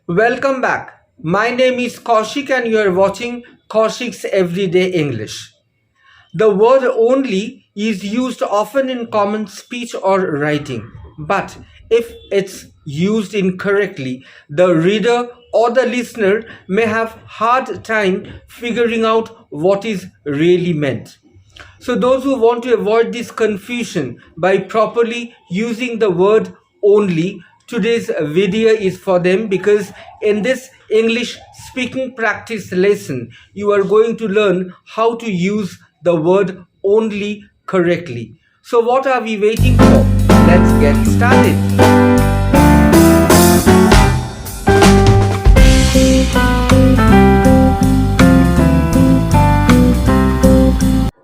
Welcome back. My name is Kaushik and you are watching Kaushik's Everyday English. The word only is used often in common speech or writing, but if it's used incorrectly, the reader or the listener may have hard time figuring out what is really meant. So those who want to avoid this confusion by properly using the word only, today's video is for them, because in this English speaking practice lesson, you are going to learn how to use the word only correctly. So what are we waiting for? Let's get started.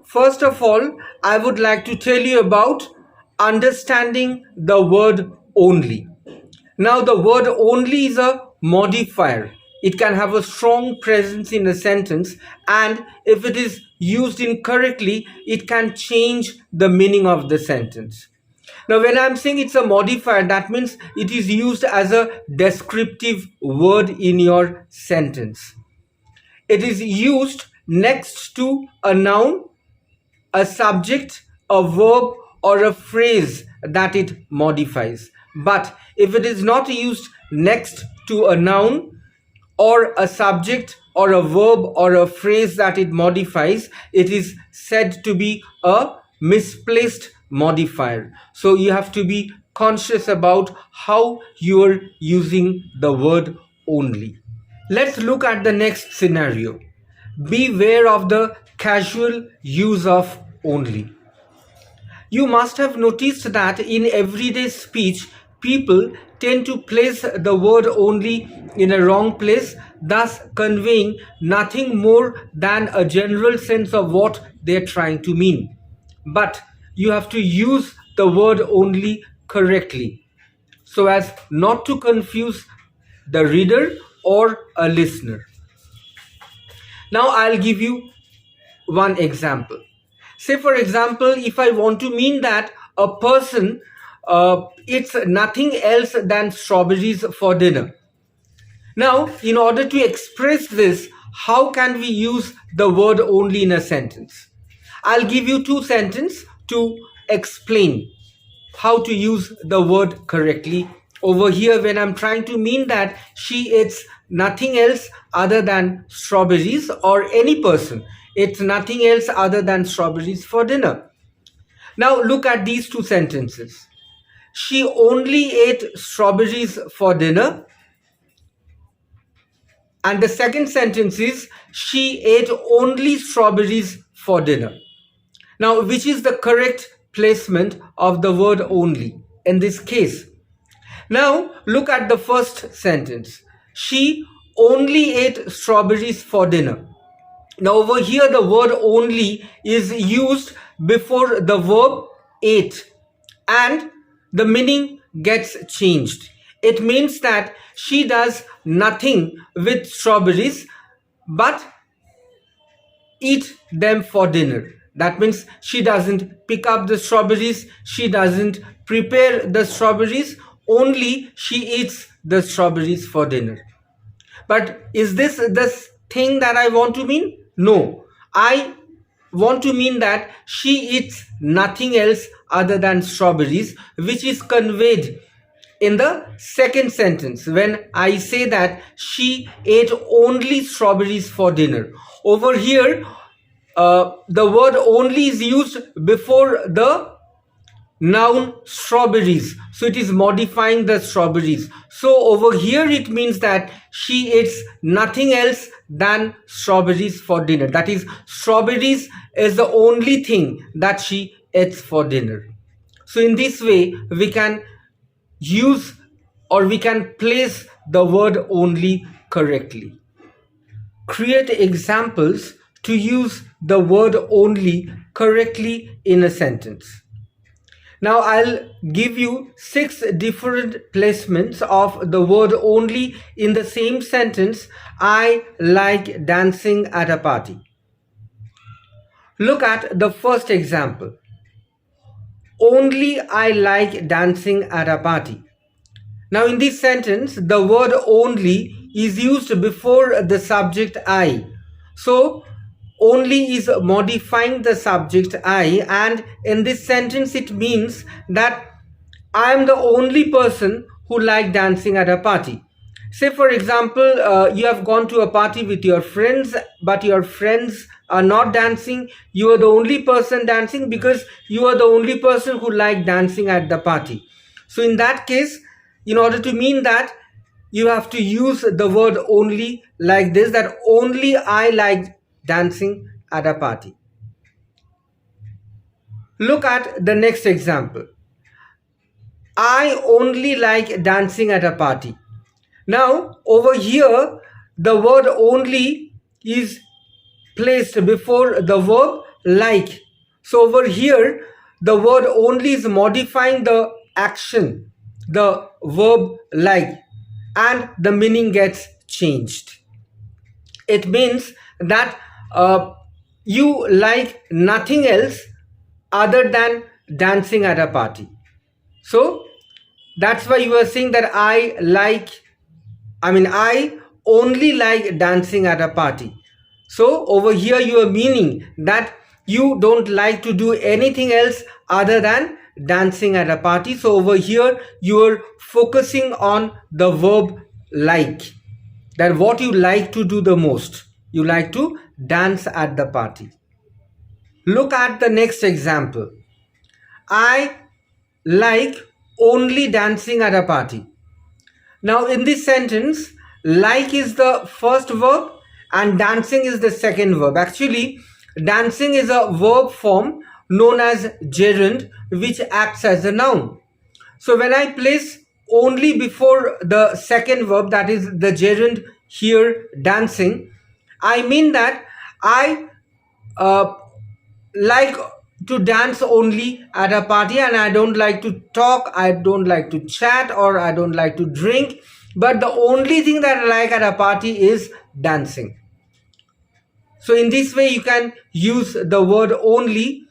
First of all, I would like to tell you about understanding the word only. Now, the word only is a modifier. It can have a strong presence in a sentence, and if it is used incorrectly, it can change the meaning of the sentence. Now, when I'm saying it's a modifier, that means it is used as a descriptive word in your sentence. It is used next to a noun, a subject, a verb, or a phrase that it modifies. But if it is not used next to a noun or a subject or a verb or a phrase that it modifies, it is said to be a misplaced modifier. So you have to be conscious about how you are using the word only. Let's look at the next scenario. Beware of the casual use of only. You must have noticed that in everyday speech, people tend to place the word only in a wrong place, thus conveying nothing more than a general sense of what they're trying to mean. But you have to use the word only correctly so as not to confuse the reader or a listener. Now I'll give you one example. Say, for example, if I want to mean that a person eats nothing else than strawberries for dinner. Now, in order to express this, how can we use the word only in a sentence? I'll give you two sentences to explain how to use the word correctly. Over here, when I'm trying to mean that she eats nothing else other than strawberries, or any person eats nothing else other than strawberries for dinner. Now look at these two sentences. She only ate strawberries for dinner. And the second sentence is she ate only strawberries for dinner. Now, which is the correct placement of the word only in this case? Now, look at the first sentence. She only ate strawberries for dinner. Now, over here, the word only is used before the verb ate, and the meaning gets changed. It means that she does nothing with strawberries but eat them for dinner. That means she doesn't pick up the strawberries, she doesn't prepare the strawberries, only she eats the strawberries for dinner. But is this the thing that I want to mean? No. I want to mean that she eats nothing else other than strawberries, which is conveyed in the second sentence when I say that she ate only strawberries for dinner. Over here, the word only is used before the noun strawberries, so it is modifying the strawberries. So over here it means that she eats nothing else than strawberries for dinner. That is, strawberries is the only thing that she eats for dinner. So in this way we can use, or we can place the word only correctly. Create examples to use the word only correctly in a sentence. Now I'll give you 6 different placements of the word only in the same sentence. I like dancing at a party. Look at the first example. Only I like dancing at a party. Now in this sentence, the word only is used before the subject I. So only is modifying the subject I, and in this sentence it means that I am the only person who like dancing at a party. Say for example, you have gone to a party with your friends, but your friends are not dancing. You are the only person dancing because you are the only person who like dancing at the party. So in that case, in order to mean that, you have to use the word only like this, that only I like dancing at a party. Look at the next example. I only like dancing at a party. Now over here the word only is placed before the verb like. So over here the word only is modifying the action, the verb like, and the meaning gets changed. It means that you like nothing else other than dancing at a party. So that's why you are saying that I only like dancing at a party. So over here you are meaning that you don't like to do anything else other than dancing at a party. So over here you are focusing on the verb like, that what you like to do the most. You like to dance at the party. Look at the next example. I like only dancing at a party. Now in this sentence, like is the first verb and dancing is the second verb. Actually, dancing is a verb form known as gerund, which acts as a noun. So when I place only before the second verb, that is the gerund here, dancing, I mean that I uh, like to dance only at a party, and I don't like to talk, I don't like to chat, or I don't like to drink, but the only thing that I like at a party is dancing. So in this way you can use the word only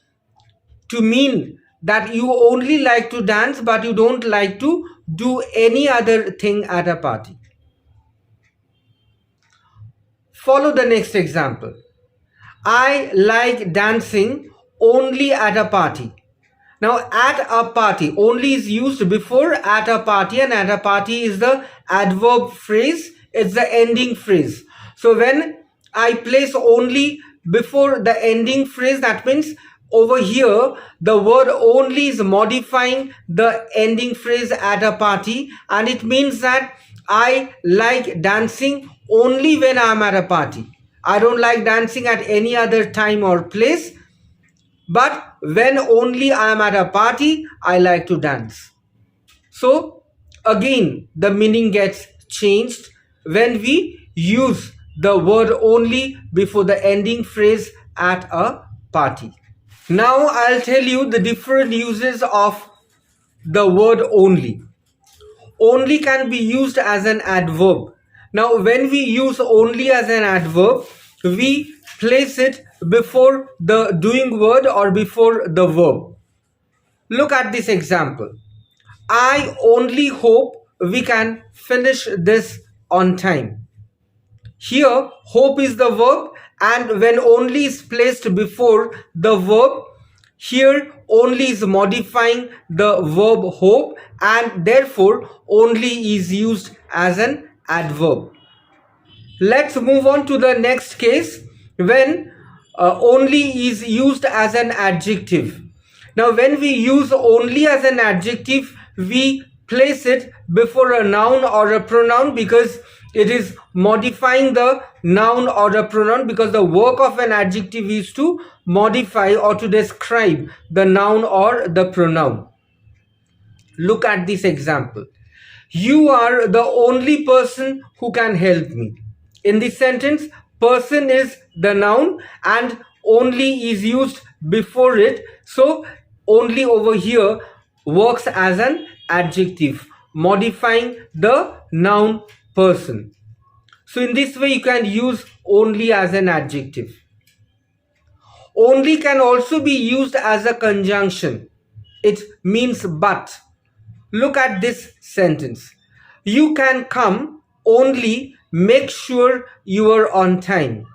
to mean that you only like to dance but you don't like to do any other thing at a party. Follow the next example. I like dancing only at a party. Now at a party, only is used before at a party, and at a party is the adverb phrase, it's the ending phrase. So when I place only before the ending phrase, that means over here the word only is modifying the ending phrase at a party, and it means that I like dancing only when I am at a party. I don't like dancing at any other time or place, but when only I am at a party, I like to dance. So again, the meaning gets changed when we use the word only before the ending phrase at a party. Now I'll tell you the different uses of the word only. Only can be used as an adverb. Now when we use only as an adverb, we place it before the doing word or before the verb. Look at this example. I only hope we can finish this on time. Here hope is the verb, and when only is placed before the verb, here only is modifying the verb hope, and therefore only is used as an adverb. Let's move on to the next case when only is used as an adjective. Now when we use only as an adjective, we place it before a noun or a pronoun because it is modifying the noun or a pronoun, because the work of an adjective is to modify or to describe the noun or the pronoun. Look at this example. You are the only person who can help me. In this sentence, person is the noun and only is used before it. So only over here works as an adjective, modifying the noun person. So in this way you can use only as an adjective. Only can also be used as a conjunction. It means but. Look at this sentence. You can come, only make sure you are on time.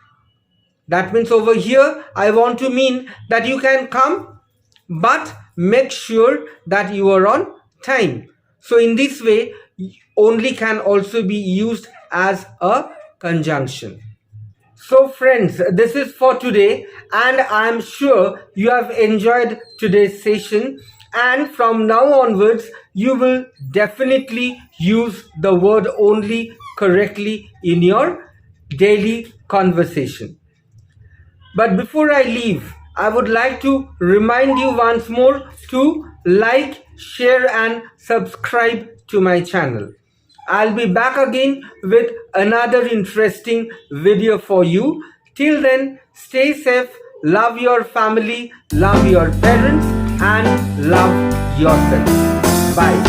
That means over here I want to mean that you can come, but make sure that you are on time. So in this way, only can also be used as a conjunction. So friends, this is for today, and I'm sure you have enjoyed today's session, and from now onwards you will definitely use the word only correctly in your daily conversation. But before I leave, I would like to remind you once more to like, share and subscribe to my channel. I'll be back again with another interesting video for you. Till then, stay safe, love your family, love your parents and love yourself. Bye.